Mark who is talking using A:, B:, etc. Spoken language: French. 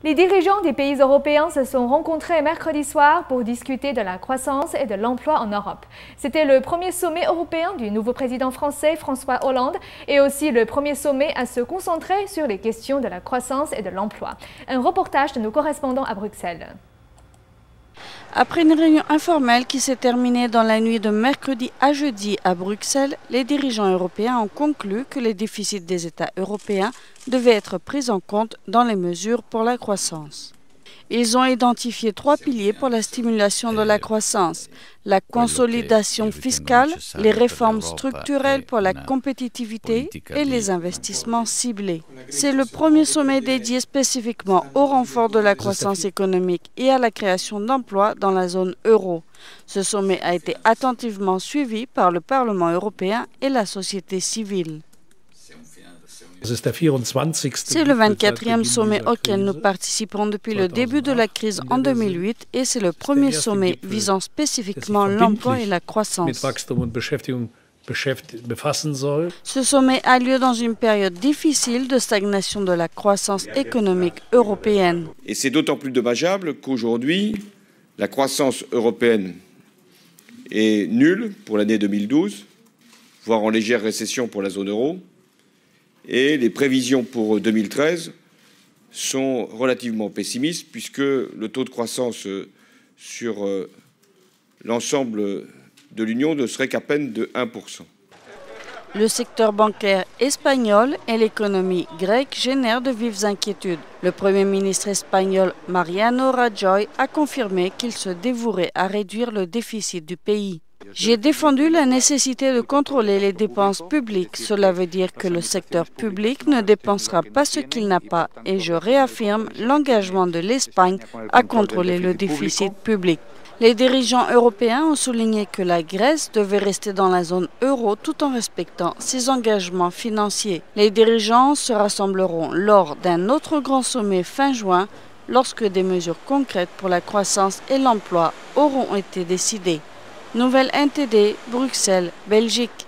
A: Les dirigeants des pays européens se sont rencontrés mercredi soir pour discuter de la croissance et de l'emploi en Europe. C'était le premier sommet européen du nouveau président français François Hollande et aussi le premier sommet à se concentrer sur les questions de la croissance et de l'emploi. Un reportage de nos correspondants à Bruxelles.
B: Après une réunion informelle qui s'est terminée dans la nuit de mercredi à jeudi à Bruxelles, les dirigeants européens ont conclu que les déficits des États européens devaient être pris en compte dans les mesures pour la croissance. Ils ont identifié 3 piliers pour la stimulation de la croissance: la consolidation fiscale, les réformes structurelles pour la compétitivité et les investissements ciblés. C'est le premier sommet dédié spécifiquement au renfort de la croissance économique et à la création d'emplois dans la zone euro. Ce sommet a été attentivement suivi par le Parlement européen et la société civile. C'est le 24e sommet auquel nous participons depuis le début de la crise en 2008 et c'est le premier sommet visant spécifiquement l'emploi et la croissance. Ce sommet a lieu dans une période difficile de stagnation de la croissance économique européenne.
C: Et c'est d'autant plus dommageable qu'aujourd'hui, la croissance européenne est nulle pour l'année 2012, voire en légère récession pour la zone euro. Et les prévisions pour 2013 sont relativement pessimistes puisque le taux de croissance sur l'ensemble de l'Union ne serait qu'à peine de 1%.
B: Le secteur bancaire espagnol et l'économie grecque génèrent de vives inquiétudes. Le Premier ministre espagnol Mariano Rajoy a confirmé qu'il se dévouerait à réduire le déficit du pays. J'ai défendu la nécessité de contrôler les dépenses publiques. Cela veut dire que le secteur public ne dépensera pas ce qu'il n'a pas et je réaffirme l'engagement de l'Espagne à contrôler le déficit public. Les dirigeants européens ont souligné que la Grèce devait rester dans la zone euro tout en respectant ses engagements financiers. Les dirigeants se rassembleront lors d'un autre grand sommet fin juin lorsque des mesures concrètes pour la croissance et l'emploi auront été décidées. Nouvelle NTD, Bruxelles, Belgique.